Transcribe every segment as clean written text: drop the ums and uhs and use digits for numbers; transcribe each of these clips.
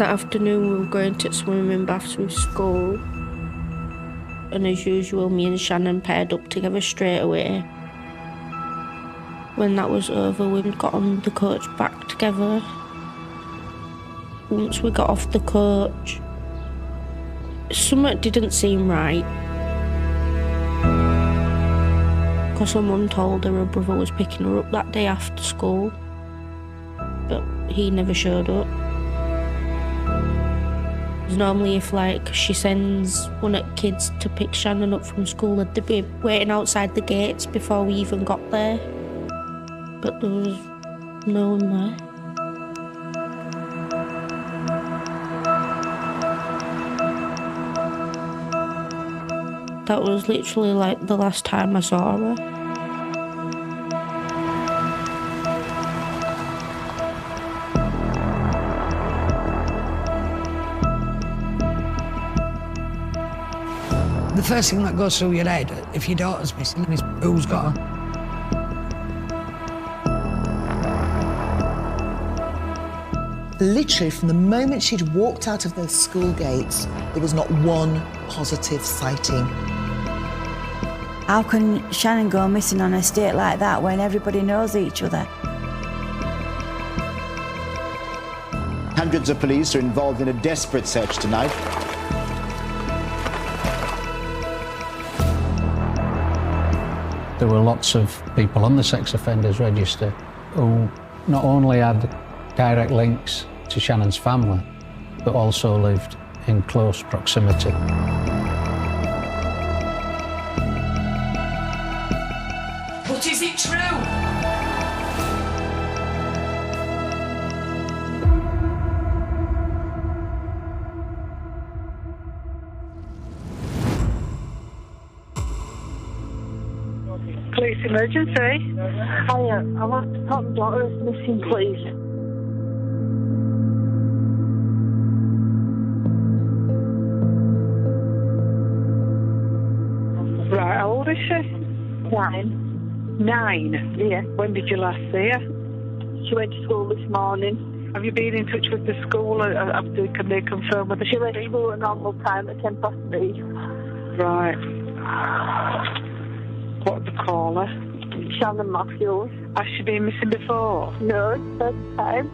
That afternoon we were going to swimming baths with school, and as usual me and Shannon paired up together straight away. When that was over, we got on the coach back together. Once we got off the coach, something didn't seem right. Because her mum told her brother was picking her up that day after school, but he never showed up. Normally if she sends one of the kids to pick Shannon up from school, they'd be waiting outside the gates before we even got there. But there was no one there. That was literally the last time I saw her. The first thing that goes through your head, if your daughter's missing, is who's got her? Literally, from the moment she'd walked out of the school gates, there was not one positive sighting. How can Shannon go missing on a estate like that when everybody knows each other? Hundreds of police are involved in a desperate search tonight. There were lots of people on the sex offenders register who not only had direct links to Shannon's family, but also lived in close proximity. But is it true? Police emergency. Hiya, I want to talk my daughter is missing, please. Right, how old is she? 9. 9? Yeah. When did you last see her? She went to school this morning. Have you been in touch with the school? Can they confirm whether she went to school at normal time at 3:10? Right. What did they call her? Shannon Matthews. Has she been missing before? No, it's the first time.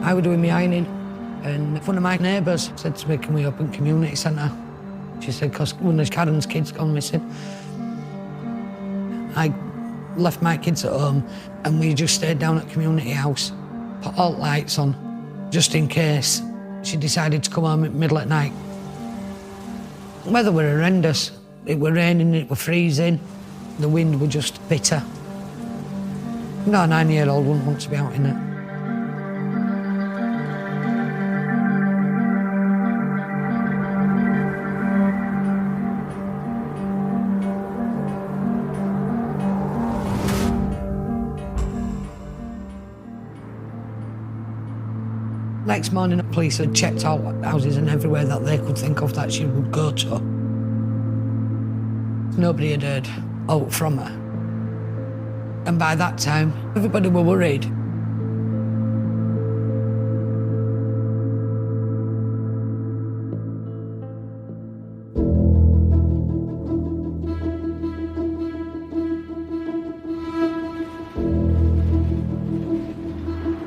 I was doing my ironing, and one of my neighbours said to me, can we open community centre? She said, because one of Karen's kids gone missing. I left my kids at home, and we just stayed down at community house, put all lights on, just in case she decided to come home at middle at night. The weather were horrendous. It were raining, it were freezing, the wind were just bitter. No 9-year-old wouldn't want to be out in it. Next morning, the police had checked all houses and everywhere that they could think of that she would go to. Nobody had heard aught from her. And by that time, everybody were worried.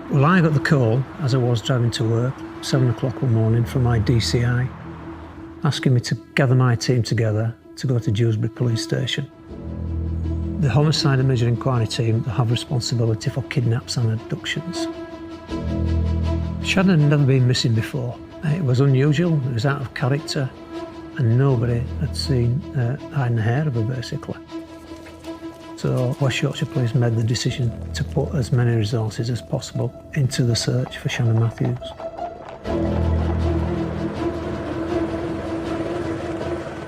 Well, I got the call as I was driving to work, 7 o'clock one morning, from my DCI, asking me to gather my team together to go to Dewsbury Police Station. The Homicide and Murder Inquiry team have responsibility for kidnaps and abductions. Shannon had never been missing before. It was unusual, it was out of character, and nobody had seen hiding the hair of her, basically. So West Yorkshire Police made the decision to put as many resources as possible into the search for Shannon Matthews.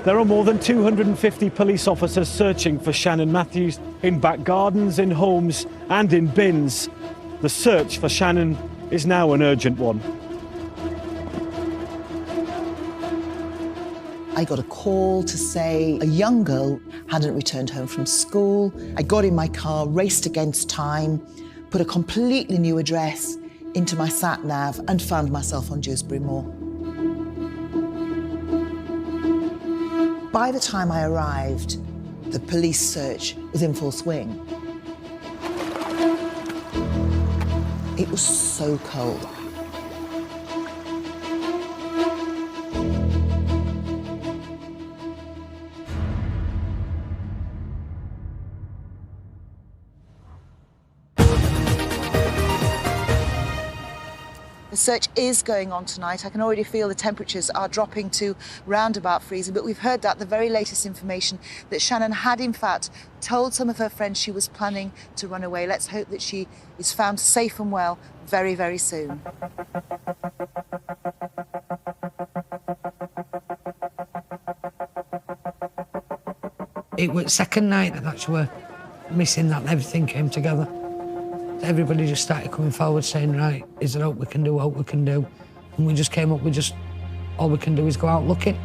There are more than 250 police officers searching for Shannon Matthews in back gardens, in homes and in bins. The search for Shannon is now an urgent one. I got a call to say a young girl hadn't returned home from school. I got in my car, raced against time, put a completely new address into my sat-nav and found myself on Dewsbury Moor. By the time I arrived, the police search was in full swing. It was so cold. The search is going on tonight. I can already feel the temperatures are dropping to round about freezing, but we've heard that the very latest information that Shannon had in fact told some of her friends she was planning to run away. Let's hope that she is found safe and well very, very soon. It was the second night that she were missing that everything came together. Everybody just started coming forward saying, right, is there hope we can do what we can do? And we just came up with just, all we can do is go out looking.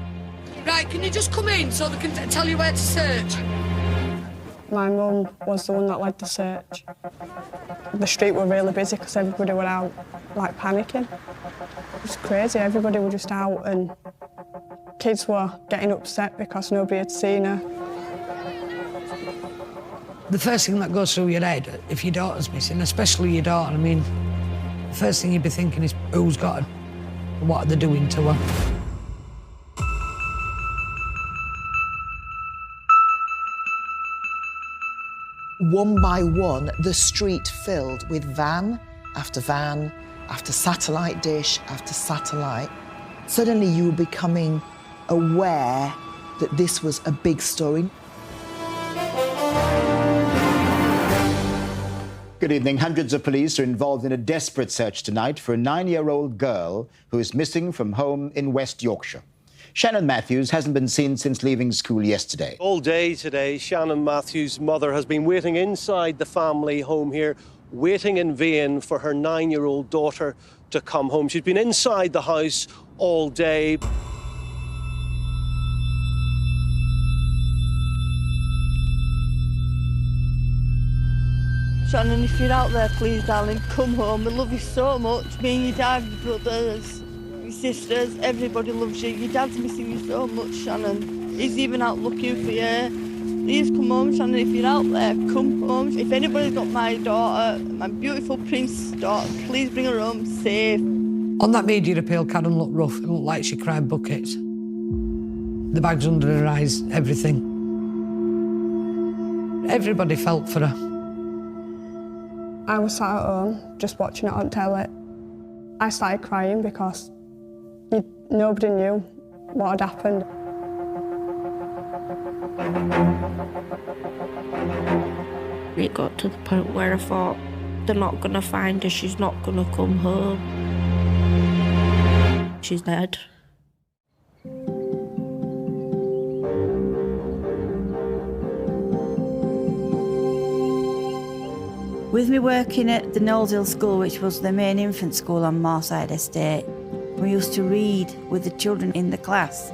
Right, can you just come in so they can tell you where to search? My mum was the one that led the search. The street were really busy because everybody were out, like, panicking. It was crazy, everybody were just out and kids were getting upset because nobody had seen her. The first thing that goes through your head, if your daughter's missing, especially your daughter, I mean, the first thing you'd be thinking is, who's got her? What are they doing to her? One by one, the street filled with van after satellite dish after satellite. Suddenly you were becoming aware that this was a big story. Good evening. Hundreds of police are involved in a desperate search tonight for a 9-year-old girl who is missing from home in West Yorkshire. Shannon Matthews hasn't been seen since leaving school yesterday. All day today, Shannon Matthews' mother has been waiting inside the family home here, waiting in vain for her 9-year-old daughter to come home. She's been inside the house all day. Shannon, if you're out there, please, darling, come home. We love you so much. Me and your dad, your brothers, your sisters, everybody loves you. Your dad's missing you so much, Shannon. He's even out looking for you. Please come home, Shannon. If you're out there, come home. If anybody's got my daughter, my beautiful Prince's daughter, please bring her home safe. On that media appeal, Karen looked rough. It looked like she cried buckets. The bags under her eyes, everything. Everybody felt for her. I was sat at home, just watching it on telly. I started crying because nobody knew what had happened. It got to the point where I thought, they're not going to find her, she's not going to come home. She's dead. With me working at the Knowles Hill School, which was the main infant school on Moorside Estate, we used to read with the children in the class.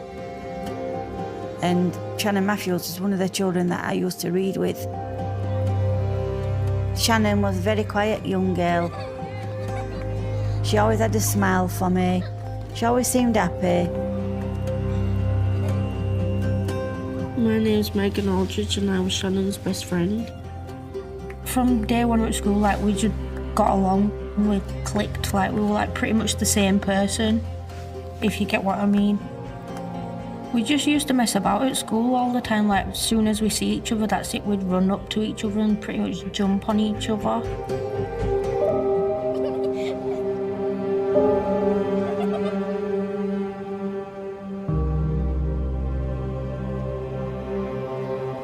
And Shannon Matthews was one of the children that I used to read with. Shannon was a very quiet young girl. She always had a smile for me. She always seemed happy. My name's Megan Aldridge and I was Shannon's best friend. From day one at school, like, we just got along, we clicked, like, we were like pretty much the same person, if you get what I mean. We just used to mess about at school all the time, like, as soon as we see each other, that's it, we'd run up to each other and pretty much jump on each other.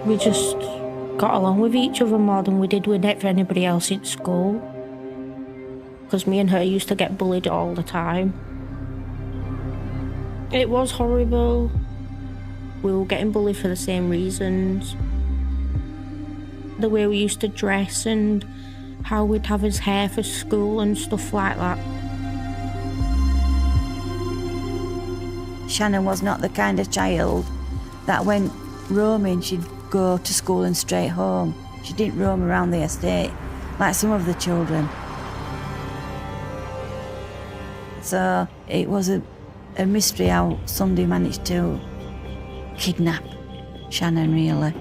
We just got along with each other more than we did with anybody else in school. Because me and her used to get bullied all the time. It was horrible. We were getting bullied for the same reasons. The way we used to dress and how we'd have his hair for school and stuff like that. Shannon was not the kind of child that went roaming, she'd go to school and straight home. She didn't roam around the estate like some of the children. So it was a mystery how somebody managed to kidnap Shannon, really.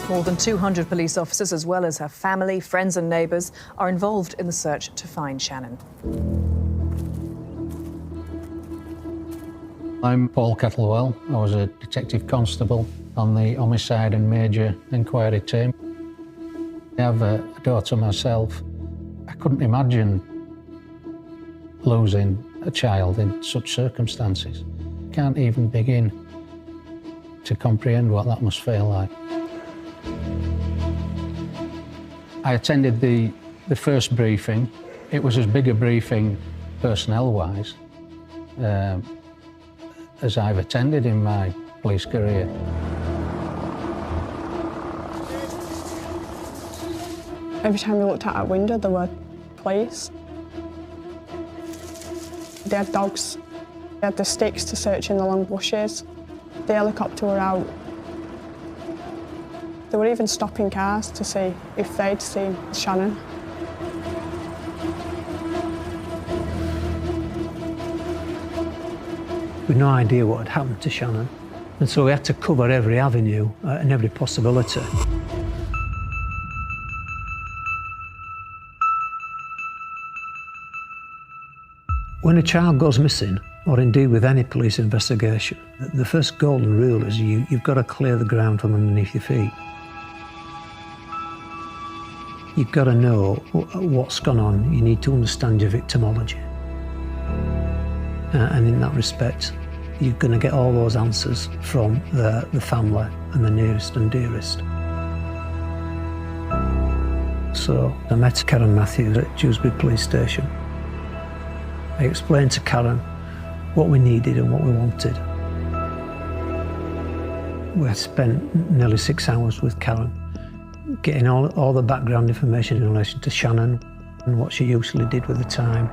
More than 200 police officers, as well as her family, friends and neighbours, are involved in the search to find Shannon. I'm Paul Kettlewell. I was a detective constable on the homicide and major inquiry team. I have a daughter myself. I couldn't imagine losing a child in such circumstances. Can't even begin to comprehend what that must feel like. I attended the first briefing. It was as big a briefing, personnel-wise, as I've attended in my police career. Every time we looked out that window, there were police. They had dogs. They had the sticks to search in the long bushes. The helicopter were out. They were even stopping cars to see if they'd seen Shannon. We'd no idea what had happened to Shannon, and so we had to cover every avenue and every possibility. When a child goes missing, or indeed with any police investigation, the first golden rule is you've got to clear the ground from underneath your feet. You've got to know what's gone on. You need to understand your victimology. And in that respect, you're going to get all those answers from the family and the nearest and dearest. So I met Karen Matthews at Dewsbury Police Station. I explained to Karen what we needed and what we wanted. We had spent nearly 6 hours with Karen, getting all the background information in relation to Shannon and what she usually did with the time,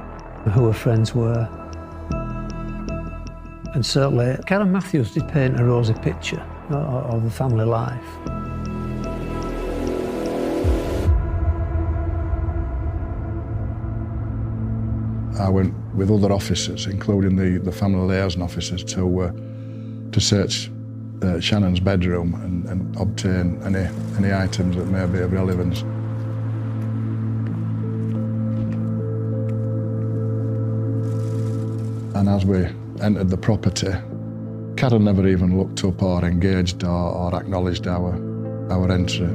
who her friends were. And certainly, Karen Matthews did paint a rosy picture of the family life. I went with other officers, including the family liaison officers, to search Shannon's bedroom and obtain any items that may be of relevance. And as we entered the property, Karen never even looked up or engaged or acknowledged our entry.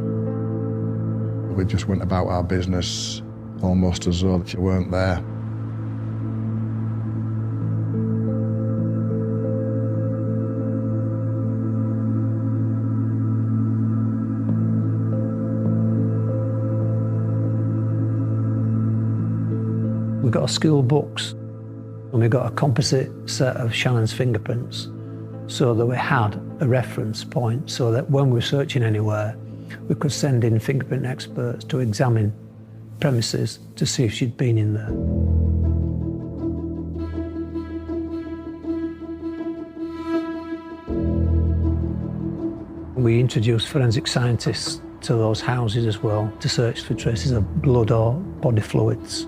We just went about our business almost as though she weren't there. We got our school books and we got a composite set of Shannon's fingerprints so that we had a reference point so that when we were searching anywhere, we could send in fingerprint experts to examine premises to see if she'd been in there. We introduced forensic scientists to those houses as well to search for traces of blood or body fluids.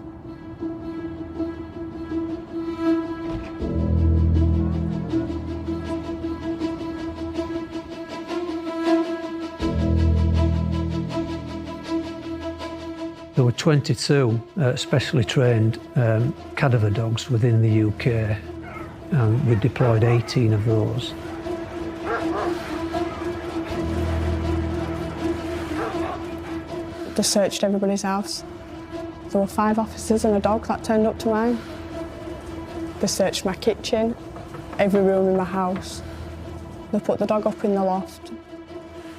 There were 22 specially trained cadaver dogs within the UK. We deployed 18 of those. They searched everybody's house. There were 5 officers and a dog that turned up to mine. They searched my kitchen, every room in my house. They put the dog up in the loft.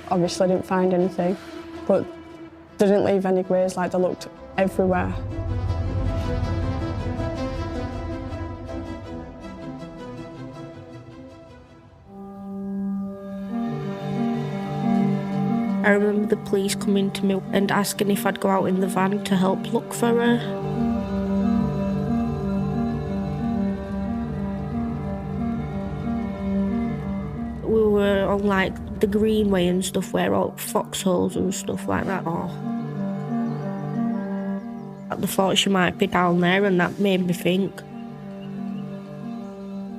Obviously didn't find anything, but They didn't leave any graves, like they looked everywhere. I remember the police coming to me and asking if I'd go out in the van to help look for her. We were on like the Greenway and stuff where all foxholes and stuff like that are. They thought she might be down there, and that made me think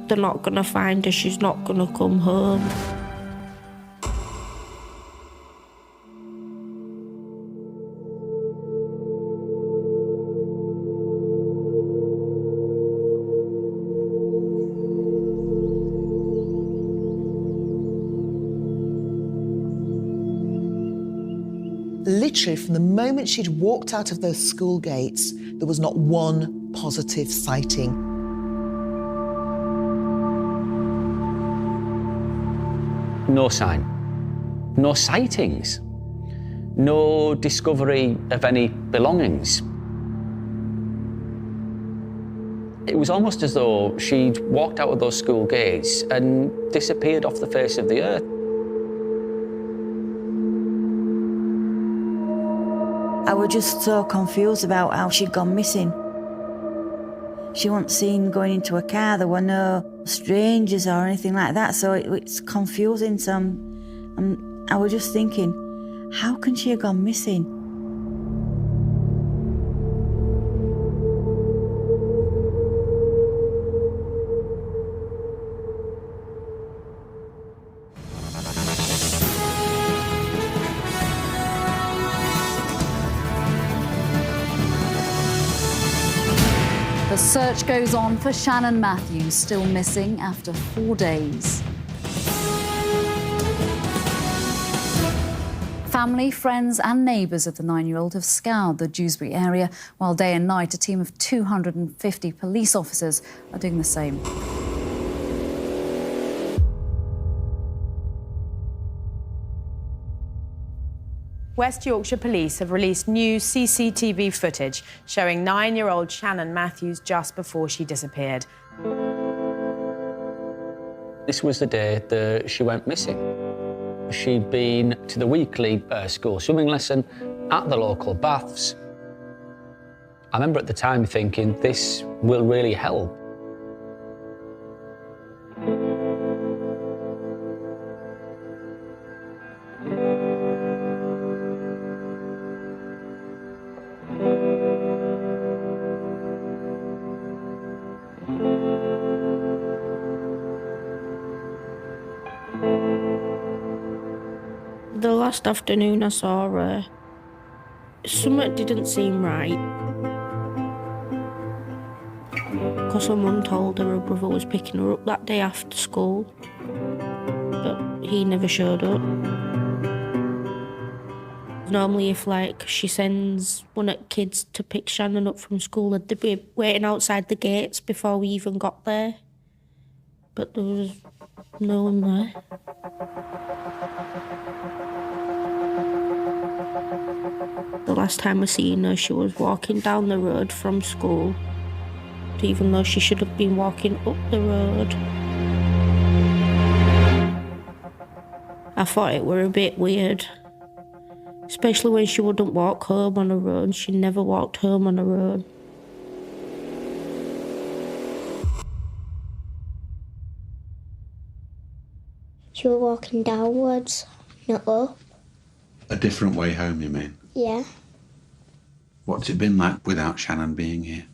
they're not gonna find her, she's not gonna come home. Literally, from the moment she'd walked out of those school gates, there was not one positive sighting. No sign. No sightings. No discovery of any belongings. It was almost as though she'd walked out of those school gates and disappeared off the face of the earth. I was just so confused about how she'd gone missing. She wasn't seen going into a car, there were no strangers or anything like that, so it's confusing. So I was just thinking, how can she have gone missing? The search goes on for Shannon Matthews, still missing after 4 days. Family, friends and neighbours of the 9-year-old have scoured the Dewsbury area, while day and night a team of 250 police officers are doing the same. West Yorkshire Police have released new CCTV footage showing 9-year-old Shannon Matthews just before she disappeared. This was the day that she went missing. She'd been to the weekly school swimming lesson at the local baths. I remember at the time thinking, this will really help. The last afternoon I saw her, something didn't seem right. Because someone told her brother was picking her up that day after school, but he never showed up. Normally if she sends one of the kids to pick Shannon up from school, they'd be waiting outside the gates before we even got there. But there was no one there. The last time I seen her, she was walking down the road from school, even though she should have been walking up the road. I thought it were a bit weird, especially when she wouldn't walk home on her own. She never walked home on her own. She was walking downwards, not up. A different way home, you mean? Yeah. What's it been like without Shannon being here?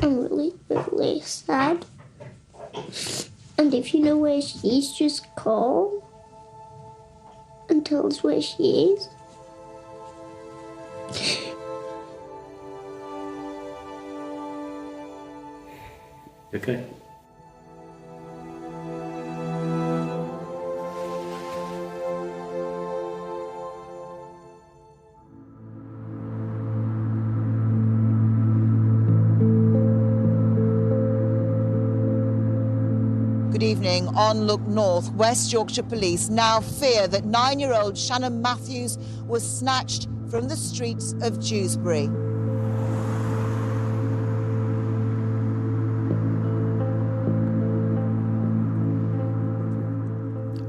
I'm really, really sad. And if you know where she is, just call and tell us where she is. Okay. Good evening. On Look North, West Yorkshire Police now fear that 9-year-old Shannon Matthews was snatched from the streets of Dewsbury.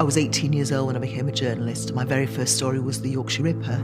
I was 18 years old when I became a journalist. My very first story was the Yorkshire Ripper.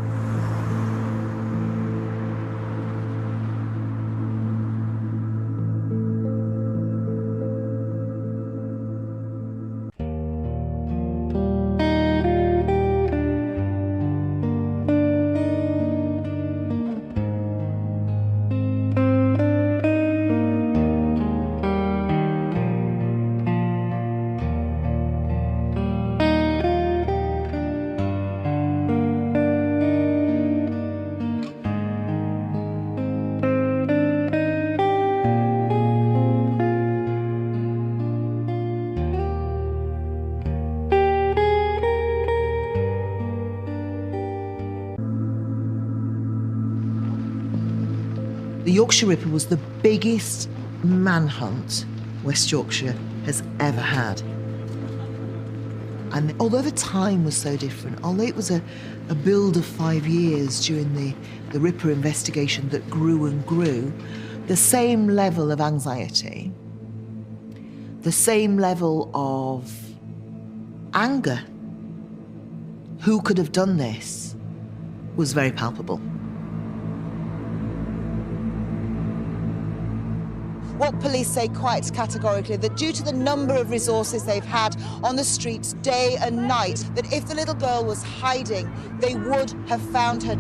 The Yorkshire Ripper was the biggest manhunt West Yorkshire has ever had. And although the time was so different, although it was a build of 5 years during the Ripper investigation that grew and grew, the same level of anxiety, the same level of anger, who could have done this, was very palpable. What police say quite categorically, that due to the number of resources they've had on the streets day and night, that if the little girl was hiding, they would have found her.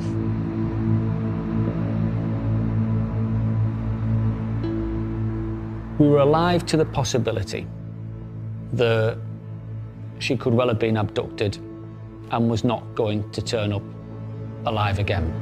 We were alive to the possibility that she could well have been abducted and was not going to turn up alive again.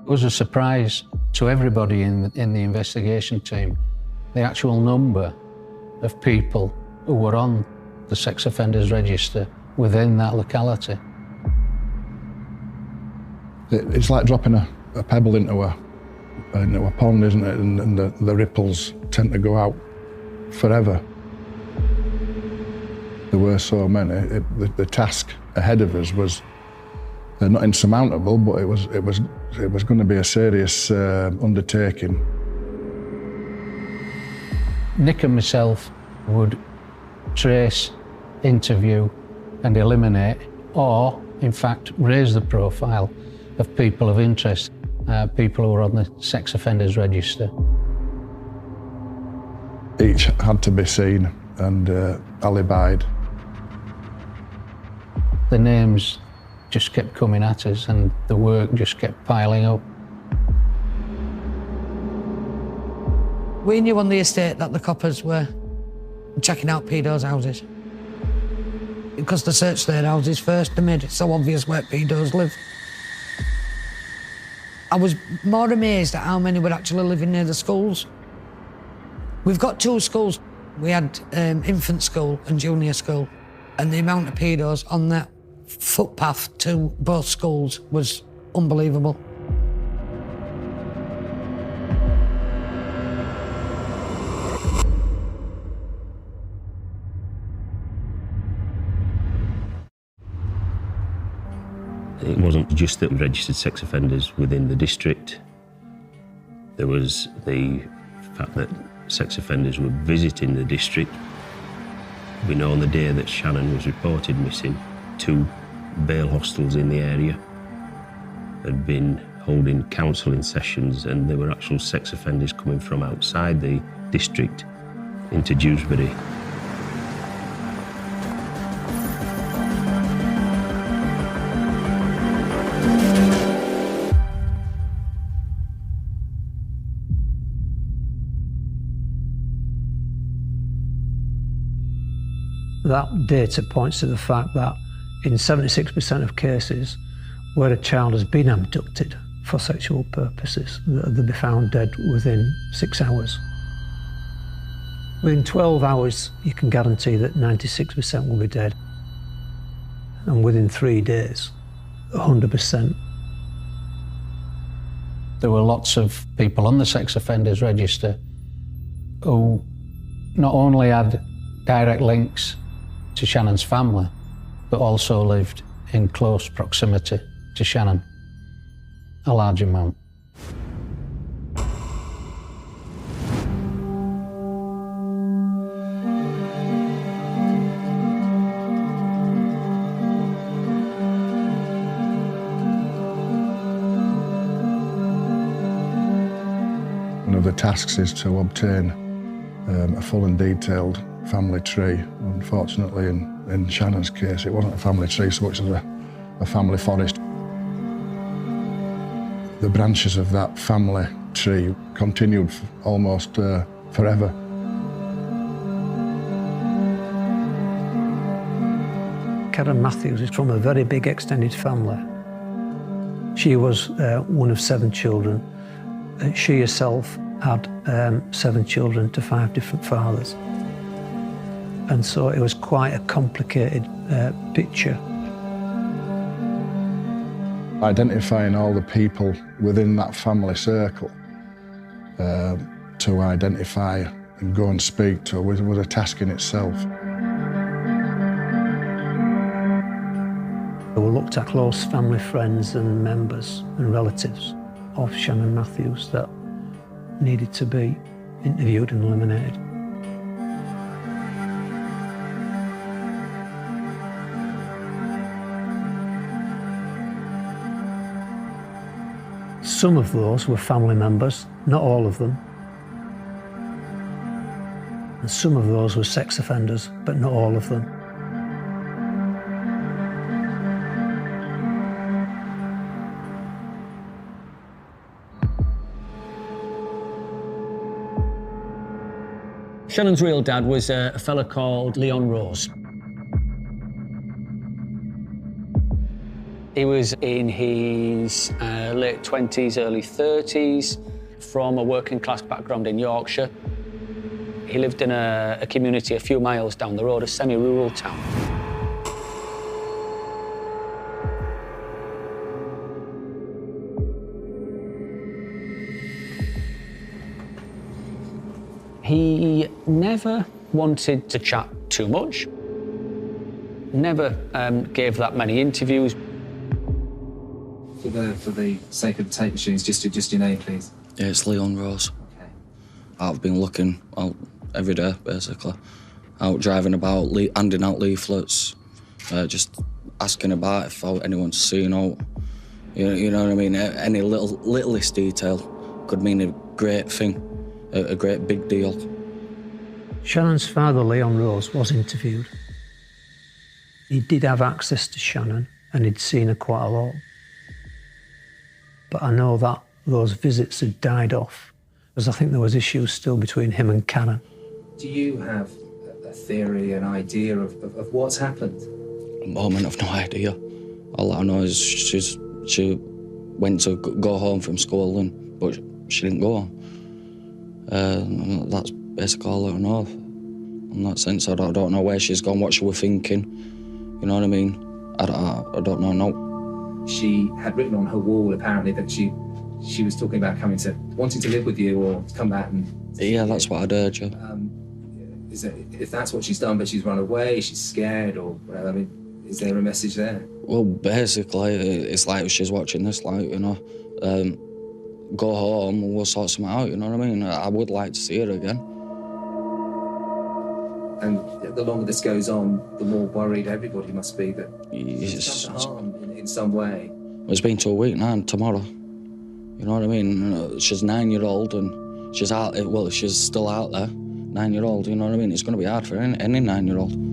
It was a surprise to everybody in the investigation team, the actual number of people who were on the sex offenders register within that locality. It's like dropping a pebble into a pond, isn't it? And the ripples tend to go out forever. There were so many. The task ahead of us was not insurmountable, but it was going to be a serious undertaking. Nick and myself would trace, interview and eliminate, or in fact raise the profile of people of interest, people who are on the sex offenders register. Each had to be seen and alibied. The names just kept coming at us and the work just kept piling up. We knew on the estate that the coppers were checking out pedos' houses. Because they searched their houses first, they made it so obvious where pedos live. I was more amazed at how many were actually living near the schools. We've got 2 schools. We had infant school and junior school, and the amount of pedos on that footpath to both schools was unbelievable. It wasn't just the registered sex offenders within the district. There was the fact that sex offenders were visiting the district. We know on the day that Shannon was reported missing, 2 bail hostels in the area had been holding counselling sessions, and there were actual sex offenders coming from outside the district into Dewsbury. That data points to the fact that in 76% of cases where a child has been abducted for sexual purposes, they'll be found dead within 6 hours. Within 12 hours, you can guarantee that 96% will be dead. And within 3 days, 100%. There were lots of people on the sex offenders register who not only had direct links to Shannon's family, but also lived in close proximity to Shannon, a large amount. One of the tasks is to obtain a full and detailed family tree. Unfortunately, in Shannon's case, it wasn't a family tree so much as a family forest. The branches of that family tree continued almost forever. Karen Matthews is from a very big extended family. She was one of 7 children. She herself had 7 children to 5 different fathers. And so it was quite a complicated picture. Identifying all the people within that family circle to identify and go and speak to was a task in itself. We looked at close family friends and members and relatives of Shannon Matthews that needed to be interviewed and eliminated. Some of those were family members, not all of them. And some of those were sex offenders, but not all of them. Shannon's real dad was a fella called Leon Rose. He was in his late 20s, early 30s, from a working class background in Yorkshire. He lived in a community a few miles down the road, a semi-rural town. He never wanted to chat too much, never gave that many interviews. For the sake of the tape machines, just your name, please. Yeah, it's Leon Rose. Okay. I've been looking out every day, basically. Out driving about, handing out leaflets, just asking about if anyone's seen out. You know what I mean? Any littlest detail could mean a great thing, a great big deal. Shannon's father, Leon Rose, was interviewed. He did have access to Shannon and he'd seen her quite a lot. But I know that those visits had died off, because I think there was issues still between him and Karen. Do you have a theory, an idea of what's happened? At the moment, I've no idea. All I know is she went to go home from school, but she didn't go home. That's basically all I know. In that sense, I don't know where she's gone, what she was thinking. You know what I mean? I don't know, no. She had written on her wall, apparently, that she was talking about wanting to live with you or to come back and... Yeah, that's what I'd heard, yeah. If that's what she's done, but she's run away, she's scared or whatever, I mean, is there a message there? Well, basically, it's like she's watching this, like, you know, go home and we'll sort something out, you know what I mean? I would like to see her again. And the longer this goes on, the more worried everybody must be that she's done harm in some way. It's been 2 weeks now and tomorrow. You know what I mean? She's 9-year-old and she's out, well, she's still out there, 9-year-old, you know what I mean? It's going to be hard for any 9-year-old.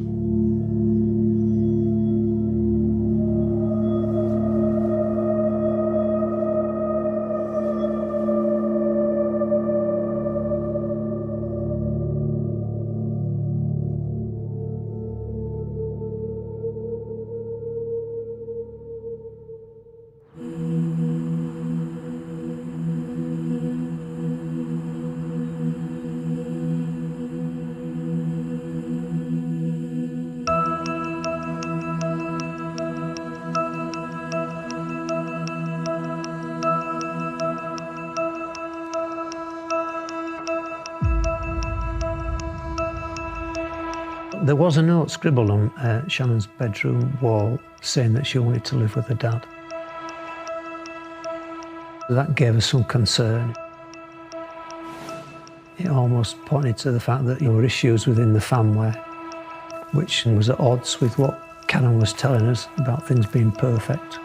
There was a note scribbled on Shannon's bedroom wall saying that she wanted to live with her dad. That gave us some concern. It almost pointed to the fact that there were issues within the family, which was at odds with what Shannon was telling us about things being perfect.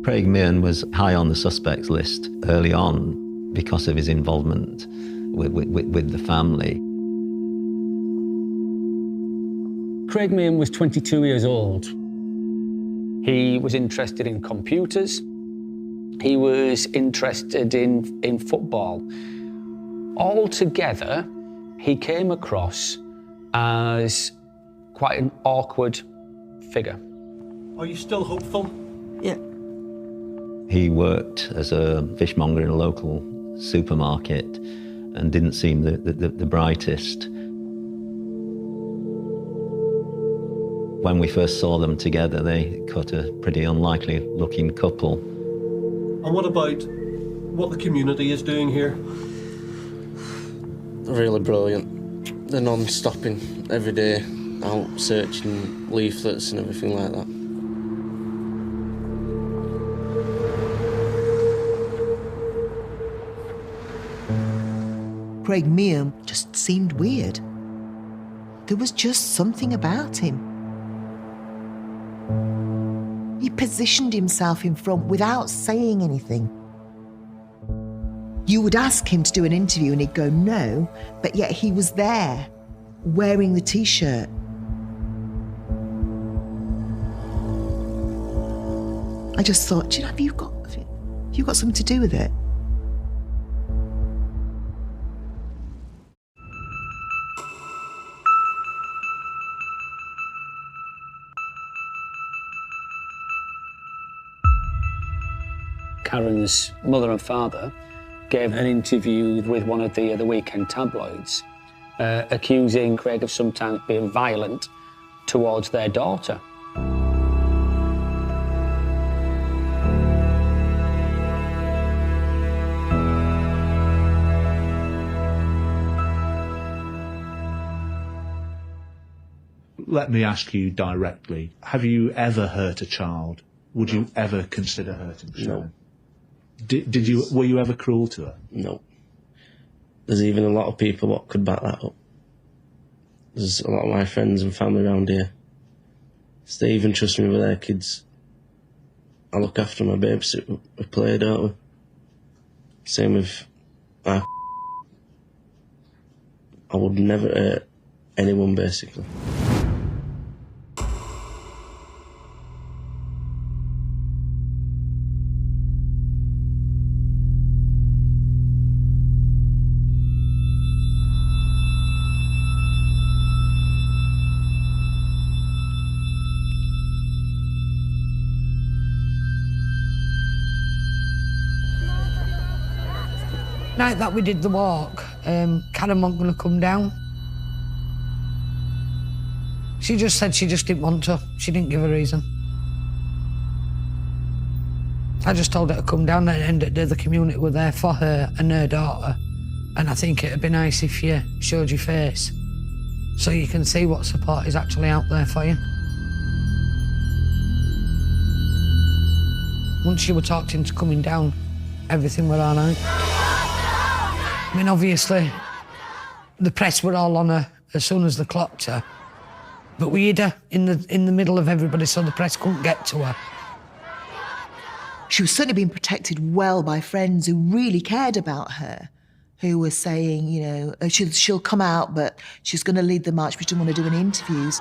Craig Meehan was high on the suspects list early on because of his involvement with the family. Craig Meehan was 22 years old. He was interested in computers. He was interested in football. Altogether, he came across as quite an awkward figure. Are you still hopeful? Yeah. He worked as a fishmonger in a local supermarket and didn't seem the brightest. When we first saw them together, they cut a pretty unlikely looking couple. And what about what the community is doing here? Really brilliant. They're non-stopping every day, out searching leaflets and everything like that. Craig Meehan just seemed weird. There was just something about him. He positioned himself in front without saying anything. You would ask him to do an interview and he'd go no, but yet he was there, wearing the T-shirt. I just thought, do you know, have you got something to do with it? Karen's mother and father gave an interview with one of the weekend tabloids, accusing Craig of sometimes being violent towards their daughter. Let me ask you directly, have you ever hurt a child? Would you ever consider hurting Shannon? No. Were you ever cruel to her? No. There's even a lot of people that could back that up. There's a lot of my friends and family around here. So they even trust me with their kids. I look after my babysit, we play, don't we? Same with I would never hurt anyone, basically. Night that we did the walk, Karen wasn't going to come down. She just said she just didn't want to. She didn't give a reason. I just told her to come down, and the community were there for her and her daughter. And I think it'd be nice if you showed your face so you can see what support is actually out there for you. Once you were talked into coming down, everything were all right. I mean, obviously, the press were all on her as soon as they clocked her. But we hid her in the middle of everybody so the press couldn't get to her. She was certainly being protected well by friends who really cared about her, who were saying, you know, she'll come out, but she's going to lead the march, but she didn't want to do any interviews.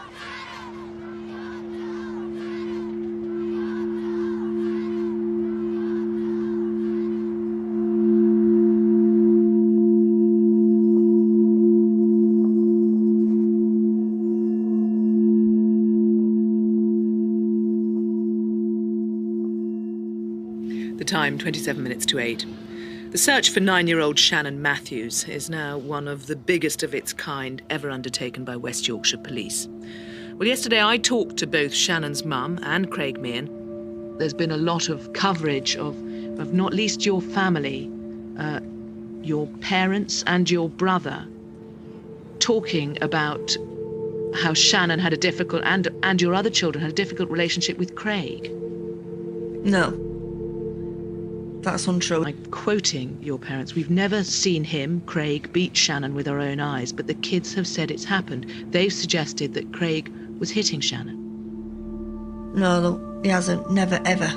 The time, 27 minutes to 8. The search for 9-year-old Shannon Matthews is now one of the biggest of its kind ever undertaken by West Yorkshire Police. Well, yesterday I talked to both Shannon's mum and Craig Meehan. There's been a lot of coverage of not least your family, your parents and your brother, talking about how Shannon had a difficult, and your other children had a difficult relationship with Craig. No. That's untrue. I'm quoting your parents. We've never seen him, Craig, beat Shannon with our own eyes, but the kids have said it's happened. They've suggested that Craig was hitting Shannon. No, he hasn't. Never, ever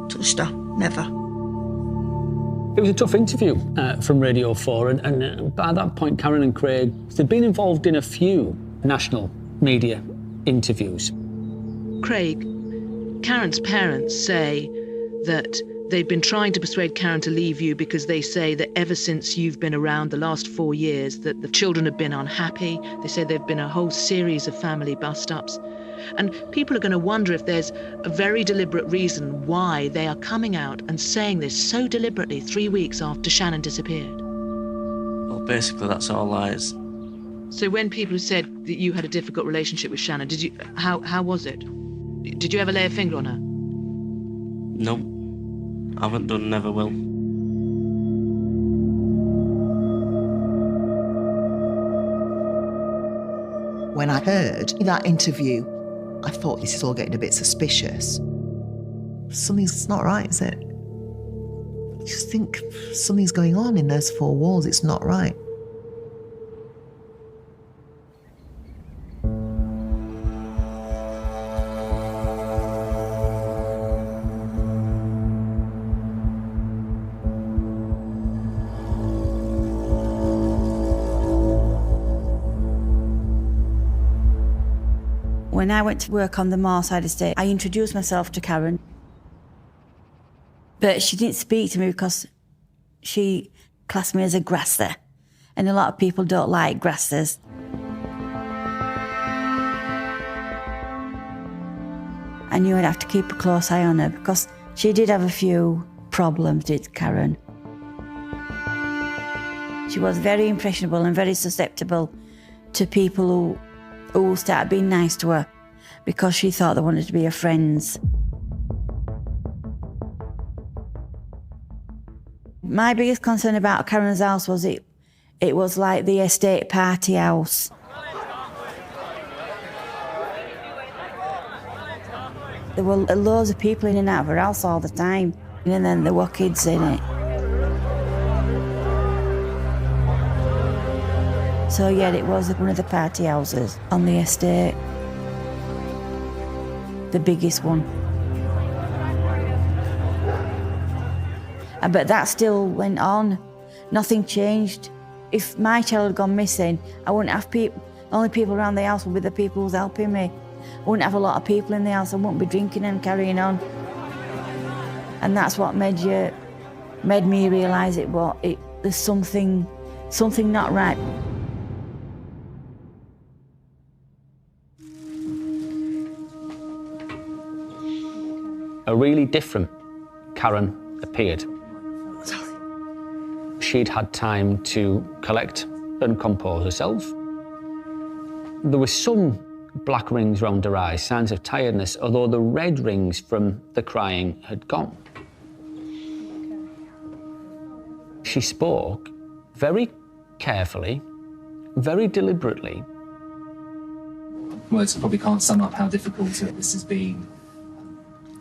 touched her. Never. It was a tough interview from Radio 4, and by that point, Karen and Craig, they'd been involved in a few national media interviews. Craig, Karen's parents say that they've been trying to persuade Karen to leave you because they say that ever since you've been around the last 4 years, that the children have been unhappy. They say there've been a whole series of family bust-ups. And people are going to wonder if there's a very deliberate reason why they are coming out and saying this so deliberately 3 weeks after Shannon disappeared. Well, basically, that's all lies. So when people said that you had a difficult relationship with Shannon, how was it? Did you ever lay a finger on her? No, I haven't done, never will. When I heard that interview, I thought this is all getting a bit suspicious. Something's not right, is it? I just think something's going on in those four walls. It's not right. When I went to work on the Moorside estate, I introduced myself to Karen. But she didn't speak to me because she classed me as a grasser. And a lot of people don't like grassers. I knew I'd have to keep a close eye on her because she did have a few problems, did Karen. She was very impressionable and very susceptible to people who started being nice to her because she thought they wanted to be her friends. My biggest concern about Karen's house was it was like the estate party house. There were loads of people in and out of her house all the time, and then there were kids in it. So yeah, it was one of the party houses on the estate. The biggest one. But that still went on. Nothing changed. If my child had gone missing, I wouldn't have people. The only people around the house would be the people who's helping me. I wouldn't have a lot of people in the house. I wouldn't be drinking and carrying on. And that's what made me realise there's something not right. A really different Karen appeared. She'd had time to collect and compose herself. There were some black rings round her eyes, signs of tiredness, although the red rings from the crying had gone. She spoke very carefully, very deliberately. Words probably can't sum up how difficult this has been.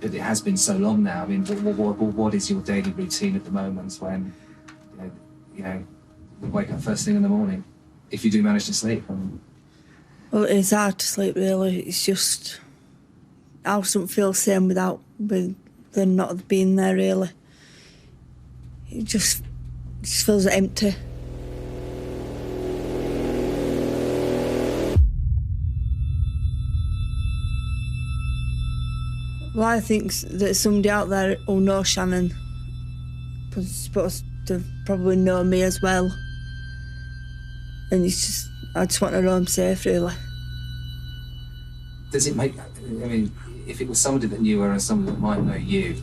But it has been so long now. I mean, what is your daily routine at the moment when, you wake up first thing in the morning, if you do manage to sleep? Well, it's hard to sleep, really. It's just, I don't feel the same with them not being there, really. It just feels empty. Well, I think that somebody out there who knows Shannon was supposed to probably know me as well. And I just want her home safe, really. Does it make, if it was somebody that knew her and somebody that might know you,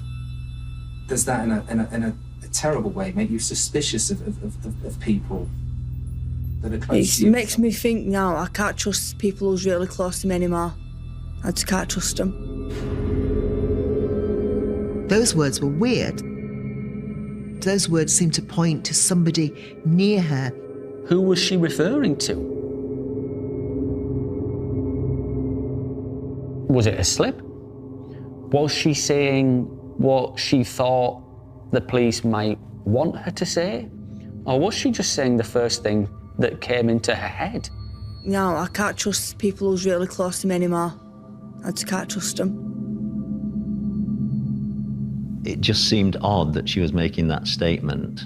does that in a terrible way make you suspicious of people that are close to you? It makes me think now I can't trust people who's really close to me anymore. I just can't trust them. Those words were weird. Those words seemed to point to somebody near her. Who was she referring to? Was it a slip? Was she saying what she thought the police might want her to say? Or was she just saying the first thing that came into her head? No, I can't trust people who's really close to me anymore. I just can't trust them. It just seemed odd that she was making that statement.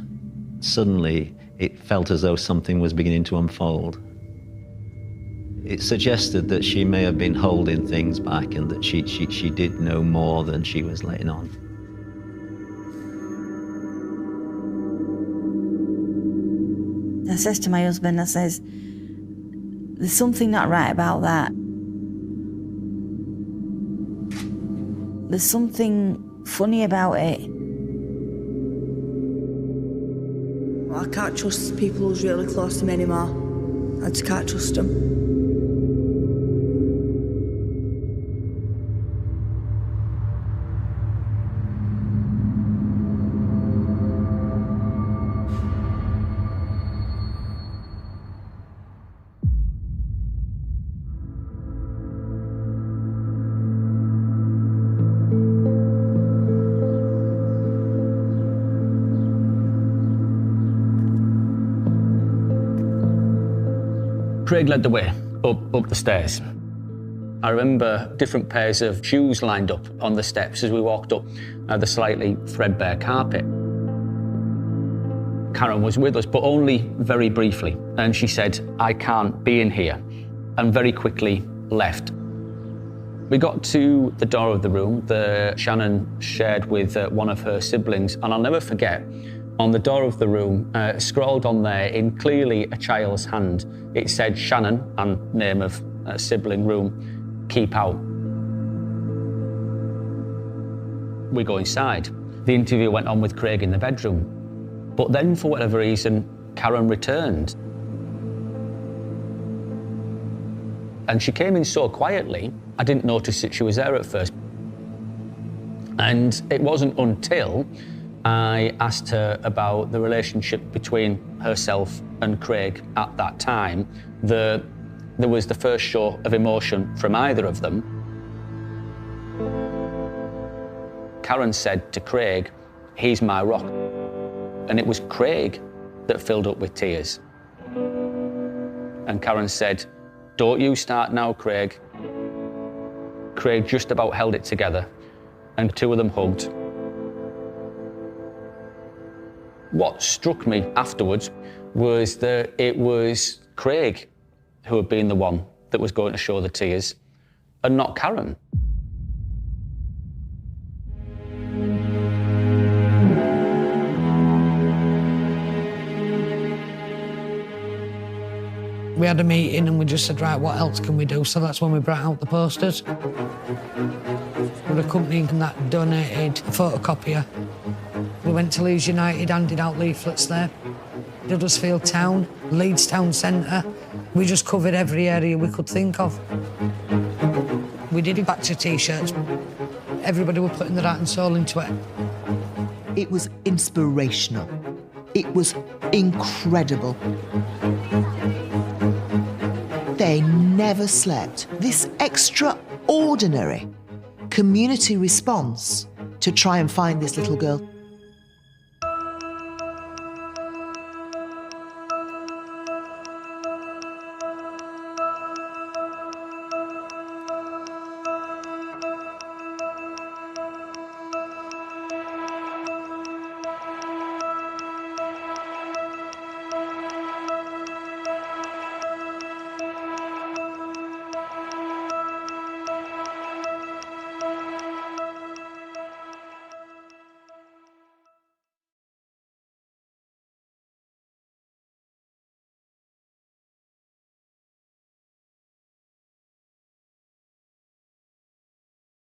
Suddenly, it felt as though something was beginning to unfold. It suggested that she may have been holding things back and that she did know more than she was letting on. I says to my husband, I says, there's something not right about that. There's something funny about it. I can't trust people who's really close to me anymore. I just can't trust them. Craig led the way up the stairs. I remember different pairs of shoes lined up on the steps as we walked up the slightly threadbare carpet. Karen was with us, but only very briefly, and she said, "I can't be in here," and very quickly left. We got to the door of the room that Shannon shared with one of her siblings, and I'll never forget, on the door of the room, scrawled on there in clearly a child's hand, it said Shannon, and name of sibling room, keep out. We go inside. The interview went on with Craig in the bedroom. But then, for whatever reason, Karen returned. And she came in so quietly, I didn't notice that she was there at first. And it wasn't until I asked her about the relationship between herself and Craig at that time that there was the first show of emotion from either of them. Karen said to Craig, "He's my rock." And it was Craig that filled up with tears. And Karen said, "Don't you start now, Craig." Craig just about held it together, and the two of them hugged. What struck me afterwards was that it was Craig who had been the one that was going to show the tears, and not Karen. We had a meeting and we just said, right, what else can we do? So that's when we brought out the posters. We're a company that donated a photocopier. We went to Leeds United, handed out leaflets there. Huddersfield Town, Leeds Town Centre. We just covered every area we could think of. We did a batch of T-shirts. Everybody were putting their heart and soul into it. It was inspirational. It was incredible. They never slept. This extraordinary community response to try and find this little girl.